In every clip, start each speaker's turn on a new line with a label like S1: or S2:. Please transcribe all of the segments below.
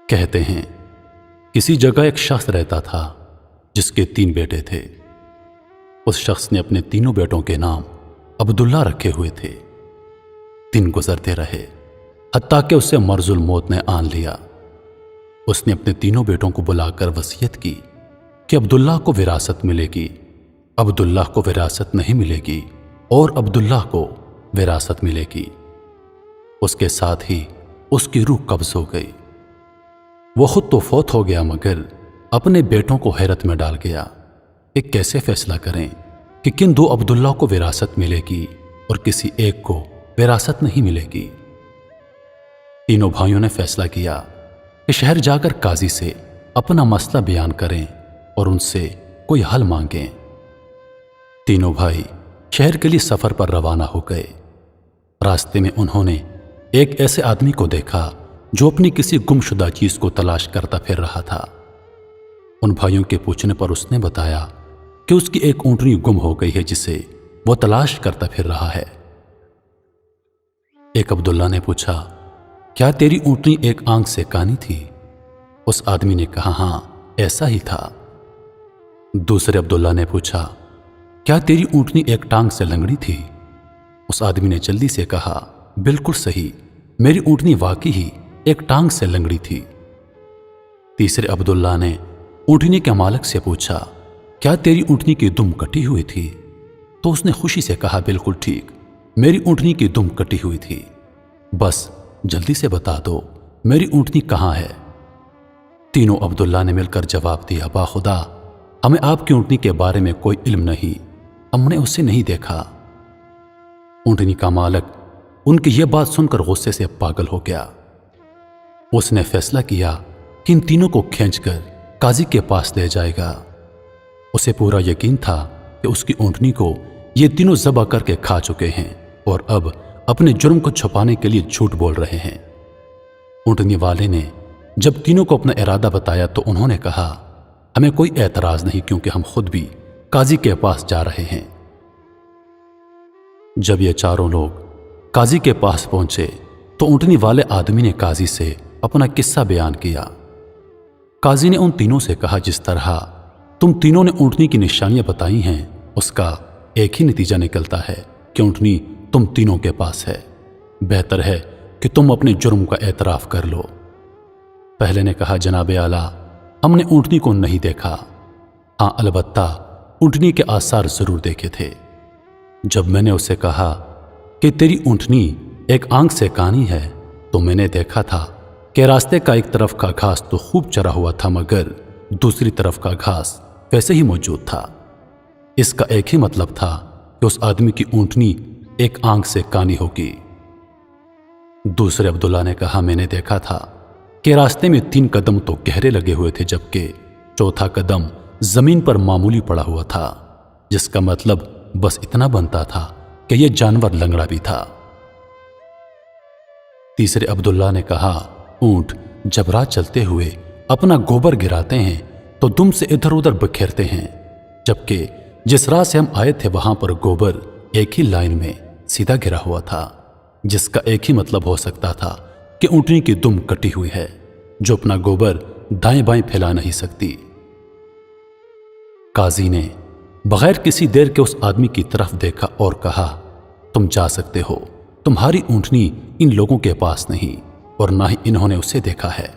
S1: کہتے ہیں کسی جگہ ایک شخص رہتا تھا جس کے 3 بیٹے تھے۔ اس شخص نے اپنے تینوں بیٹوں کے نام عبداللہ رکھے ہوئے تھے۔ دن گزرتے رہے حتیٰ کہ اسے مرض الموت نے آن لیا۔ اس نے اپنے تینوں بیٹوں کو بلا کر وصیت کی کہ عبداللہ کو وراثت ملے گی، عبداللہ کو وراثت نہیں ملے گی اور عبداللہ کو وراثت ملے گی۔ اس کے ساتھ ہی اس کی روح قبض ہو گئی۔ وہ خود تو فوت ہو گیا مگر اپنے بیٹوں کو حیرت میں ڈال گیا کہ کیسے فیصلہ کریں کہ کن 2 عبداللہ کو وراثت ملے گی اور کسی ایک کو وراثت نہیں ملے گی۔ تینوں بھائیوں نے فیصلہ کیا کہ شہر جا کر قاضی سے اپنا مسئلہ بیان کریں اور ان سے کوئی حل مانگیں۔ تینوں بھائی شہر کے لیے سفر پر روانہ ہو گئے۔ راستے میں انہوں نے ایک ایسے آدمی کو دیکھا جو اپنی کسی گمشدہ چیز کو تلاش کرتا پھر رہا تھا۔ ان بھائیوں کے پوچھنے پر اس نے بتایا کہ اس کی ایک اونٹنی گم ہو گئی ہے جسے وہ تلاش کرتا پھر رہا ہے۔ ایک عبداللہ نے پوچھا، کیا تیری اونٹنی ایک آنکھ سے کانی تھی؟ اس آدمی نے کہا، ہاں ایسا ہی تھا۔ دوسرے عبداللہ نے پوچھا، کیا تیری اونٹنی ایک ٹانگ سے لنگڑی تھی؟ اس آدمی نے جلدی سے کہا، بالکل صحیح، میری اونٹنی واقعی ہی ایک ٹانگ سے لنگڑی تھی۔ تیسرے عبداللہ نے اونٹنی کے مالک سے پوچھا، کیا تیری اونٹنی کی دم کٹی ہوئی تھی؟ تو اس نے خوشی سے کہا، بالکل ٹھیک، میری اونٹنی کی دم کٹی ہوئی تھی، بس جلدی سے بتا دو میری اونٹنی کہاں ہے؟ تینوں عبداللہ نے مل کر جواب دیا، با خدا ہمیں آپ کی اونٹنی کے بارے میں کوئی علم نہیں، ہم نے اسے نہیں دیکھا۔ اونٹنی کا مالک ان کی یہ بات سن کر غصے سے پاگل ہو گیا۔ اس نے فیصلہ کیا کہ ان تینوں کو کھینچ کر قاضی کے پاس لے جائے گا۔ اسے پورا یقین تھا کہ اس کی اونٹنی کو یہ تینوں ذبح کر کے کھا چکے ہیں اور اب اپنے جرم کو چھپانے کے لیے جھوٹ بول رہے ہیں۔ اونٹنی والے نے جب تینوں کو اپنا ارادہ بتایا تو انہوں نے کہا، ہمیں کوئی اعتراض نہیں کیونکہ ہم خود بھی قاضی کے پاس جا رہے ہیں۔ جب یہ چاروں لوگ قاضی کے پاس پہنچے تو اونٹنی والے آدمی نے قاضی سے اپنا قصہ بیان کیا۔ قاضی نے ان تینوں سے کہا، جس طرح تم تینوں نے اونٹنی کی نشانیاں بتائی ہیں اس کا ایک ہی نتیجہ نکلتا ہے کہ اونٹنی تم تینوں کے پاس ہے۔ بہتر ہے کہ تم اپنے جرم کا اعتراف کر لو۔ پہلے نے کہا، جناب اعلیٰ ہم نے اونٹنی کو نہیں دیکھا، ہاں البتہ اونٹنی کے آثار ضرور دیکھے تھے۔ جب میں نے اسے کہا کہ تیری اونٹنی ایک آنکھ سے کانی ہے تو میں نے دیکھا تھا کہ راستے کا ایک طرف کا گھاس تو خوب چرا ہوا تھا مگر دوسری طرف کا گھاس ویسے ہی موجود تھا۔ اس کا ایک ہی مطلب تھا کہ اس آدمی کی اونٹنی ایک آنکھ سے کانی ہوگی۔ دوسرے عبداللہ نے کہا، میں نے دیکھا تھا کہ راستے میں 3 قدم تو گہرے لگے ہوئے تھے جبکہ چوتھا قدم زمین پر معمولی پڑا ہوا تھا، جس کا مطلب بس اتنا بنتا تھا کہ یہ جانور لنگڑا بھی تھا۔ تیسرے عبداللہ نے کہا، اونٹ جب راہ چلتے ہوئے اپنا گوبر گراتے ہیں تو دم سے ادھر ادھر بکھیرتے ہیں، جبکہ جس راہ سے ہم آئے تھے وہاں پر گوبر ایک ہی لائن میں سیدھا گرا ہوا تھا، جس کا ایک ہی مطلب ہو سکتا تھا کہ اونٹنی کی دم کٹی ہوئی ہے جو اپنا گوبر دائیں بائیں پھیلا نہیں سکتی۔ قاضی نے بغیر کسی دیر کے اس آدمی کی طرف دیکھا اور کہا، تم جا سکتے ہو، تمہاری اونٹنی ان لوگوں کے پاس نہیں اور نہ ہی انہوں نے اسے دیکھا ہے۔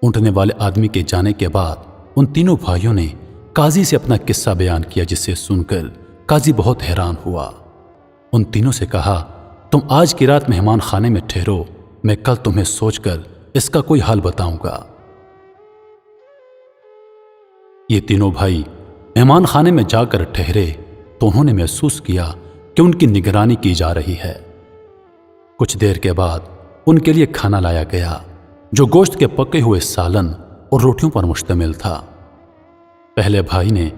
S1: اونٹنے والے آدمی کے جانے کے بعد ان تینوں بھائیوں نے قاضی سے اپنا قصہ بیان کیا، جسے سن کر قاضی بہت حیران ہوا۔ ان تینوں سے کہا، تم آج کی رات مہمان خانے میں ٹھہرو، میں کل تمہیں سوچ کر اس کا کوئی حل بتاؤں گا۔ یہ تینوں بھائی مہمان خانے میں جا کر ٹھہرے تو انہوں نے محسوس کیا کہ ان کی نگرانی کی جا رہی ہے۔ کچھ دیر کے بعد ان کے لیے کھانا لایا گیا جو گوشت کے پکے ہوئے سالن اور روٹیوں پر مشتمل تھا۔ پہلے بھائی نے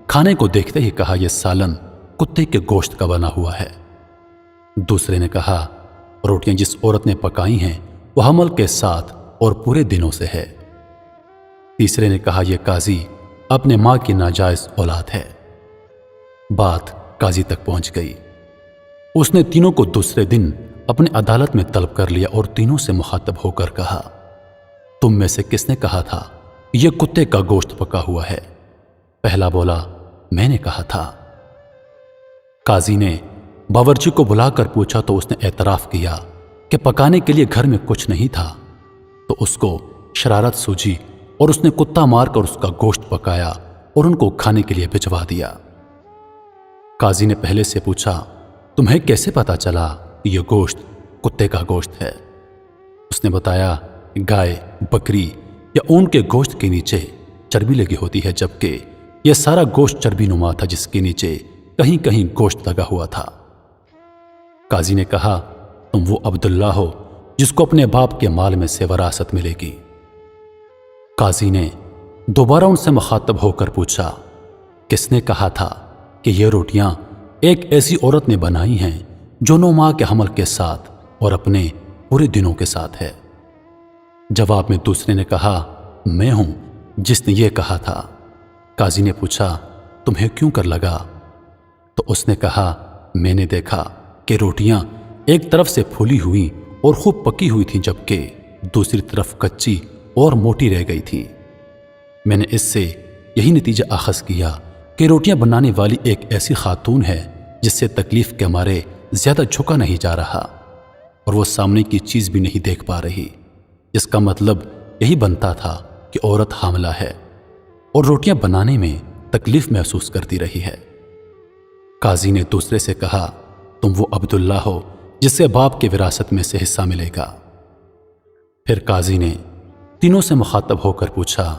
S1: کھانے کو دیکھتے ہی کہا، یہ سالن کتے کے گوشت کا بنا ہوا ہے۔ دوسرے نے کہا، روٹیاں جس عورت نے پکائی ہیں وہ حمل کے ساتھ اور پورے دنوں سے ہے۔ تیسرے نے کہا، یہ قاضی اپنے ماں کی ناجائز اولاد ہے۔ بات قاضی تک پہنچ گئی۔ اس نے تینوں کو دوسرے دن اپنے عدالت میں طلب کر لیا اور تینوں سے مخاطب ہو کر کہا، تم میں سے کس نے کہا تھا یہ کتے کا گوشت پکا ہوا ہے؟ پہلا بولا میں نے کہا تھا۔ قاضی نے باورچی کو بلا کر پوچھا تو اس نے اعتراف کیا کہ پکانے کے لیے گھر میں کچھ نہیں تھا، تو اس کو شرارت سوجی اور اس نے کتا مار کر اس کا گوشت پکایا اور ان کو کھانے کے لیے بھجوا دیا۔ قاضی نے پہلے سے پوچھا تمہیں کیسے پتا چلا یہ گوشت کتے کا گوشت ہے؟ اس نے بتایا گائے، بکری یا اونٹ کے گوشت کے نیچے چربی لگی ہوتی ہے، جبکہ یہ سارا گوشت چربی نما تھا جس کے نیچے کہیں کہیں گوشت لگا ہوا تھا۔ قاضی نے کہا تم وہ عبداللہ ہو جس کو اپنے باپ کے مال میں سے وراثت ملے گی۔ قاضی نے دوبارہ ان سے مخاطب ہو کر پوچھا کس نے کہا تھا کہ یہ روٹیاں ایک ایسی عورت نے بنائی ہیں جو 9 ماہ کے حمل کے ساتھ اور اپنے پورے دنوں کے ساتھ ہے؟ جواب میں دوسرے نے کہا میں ہوں جس نے یہ کہا تھا۔ قاضی نے پوچھا تمہیں کیوں کر لگا؟ تو اس نے کہا میں نے دیکھا کہ روٹیاں ایک طرف سے پھولی ہوئی اور خوب پکی ہوئی تھیں، جبکہ دوسری طرف کچی اور موٹی رہ گئی تھی۔ میں نے اس سے یہی نتیجہ اخذ کیا کہ روٹیاں بنانے والی ایک ایسی خاتون ہے جس سے تکلیف کے مارے زیادہ جھکا نہیں جا رہا اور وہ سامنے کی چیز بھی نہیں دیکھ پا رہی، جس کا مطلب یہی بنتا تھا کہ عورت حاملہ ہے اور روٹیاں بنانے میں تکلیف محسوس کرتی رہی ہے۔ قاضی نے دوسرے سے کہا تم وہ عبداللہ ہو جس سے باپ کے وراثت میں سے حصہ ملے گا۔ پھر قاضی نے تینوں سے مخاطب ہو کر پوچھا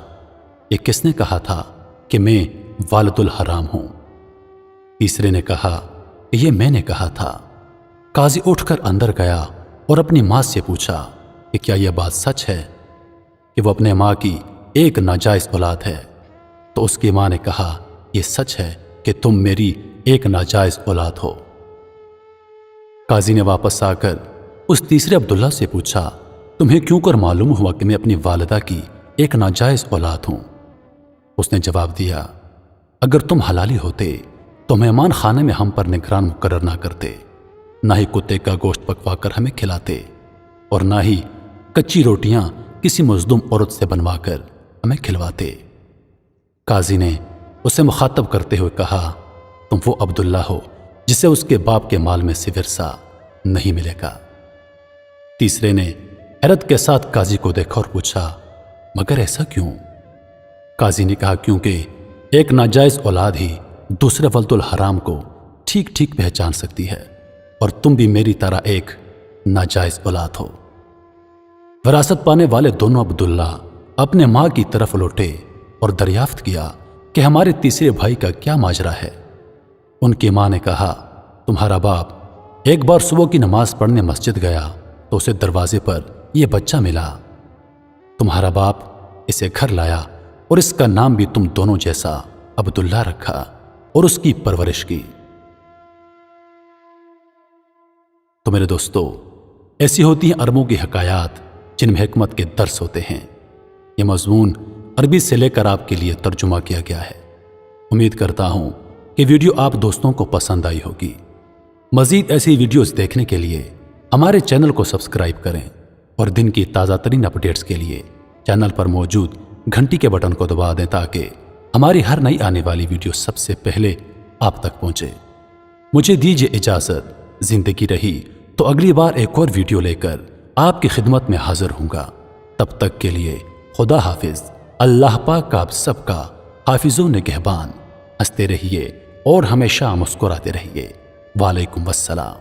S1: یہ کس نے کہا تھا کہ میں والد الحرام ہوں؟ تیسرے نے کہا یہ میں نے کہا تھا۔ قاضی اٹھ کر اندر گیا اور اپنی ماں سے پوچھا کہ کیا یہ بات سچ ہے کہ وہ اپنے ماں کی ایک ناجائز اولاد ہے؟ تو اس کی ماں نے کہا یہ سچ ہے کہ تم میری ایک ناجائز اولاد ہو۔ قاضی نے واپس آ کر اس تیسرے عبداللہ سے پوچھا تمہیں کیوں کر معلوم ہوا کہ میں اپنی والدہ کی ایک ناجائز اولاد ہوں؟ اس نے جواب دیا اگر تم حلالی ہوتے تو مہمان خانے میں ہم پر نگران مقرر نہ کرتے، نہ ہی کتے کا گوشت پکوا کر ہمیں کھلاتے اور نہ ہی کچی روٹیاں کسی مظلوم عورت سے بنوا کر ہمیں کھلواتے۔ قاضی نے اسے مخاطب کرتے ہوئے کہا تم وہ عبداللہ ہو جسے اس کے باپ کے مال میں سے ورثہ نہیں ملے گا۔ تیسرے نے حیرت کے ساتھ قاضی کو دیکھا اور پوچھا مگر ایسا کیوں؟ قاضی نے کہا کیونکہ ایک ناجائز اولاد ہی دوسرے ولد الحرام کو ٹھیک ٹھیک پہچان سکتی ہے اور تم بھی میری طرح ایک ناجائز اولاد ہو۔ وراثت پانے والے دونوں عبداللہ اپنے ماں کی طرف لوٹے اور دریافت کیا کہ ہمارے تیسرے بھائی کا کیا ماجرا ہے۔ ان کی ماں نے کہا تمہارا باپ ایک بار صبح کی نماز پڑھنے مسجد گیا تو اسے دروازے پر یہ بچہ ملا۔ تمہارا باپ اسے گھر لایا اور اس کا نام بھی تم دونوں جیسا عبداللہ رکھا اور اس کی پرورش کی۔ تو میرے دوستو، ایسی ہوتی ہیں عربوں کی حکایات جن میں حکمت کے درس ہوتے ہیں۔ یہ مضمون عربی سے لے کر آپ کے لیے ترجمہ کیا گیا ہے۔ امید کرتا ہوں کہ ویڈیو آپ دوستوں کو پسند آئی ہوگی۔ مزید ایسی ویڈیوز دیکھنے کے لیے ہمارے چینل کو سبسکرائب کریں اور دن کی تازہ ترین اپڈیٹس کے لیے چینل پر موجود گھنٹی کے بٹن کو دبا دیں تاکہ ہماری ہر نئی آنے والی ویڈیو سب سے پہلے آپ تک پہنچے۔ مجھے دیجیے اجازت، زندگی رہی تو اگلی بار ایک اور ویڈیو لے کر آپ کی خدمت میں حاضر ہوں گا۔ تب تک کے لیے خدا حافظ۔ اللہ پاک آپ سب کا حافظ و نگہبان۔ ہنستے رہیے اور ہمیشہ مسکراتے رہیے۔ وعلیکم السلام۔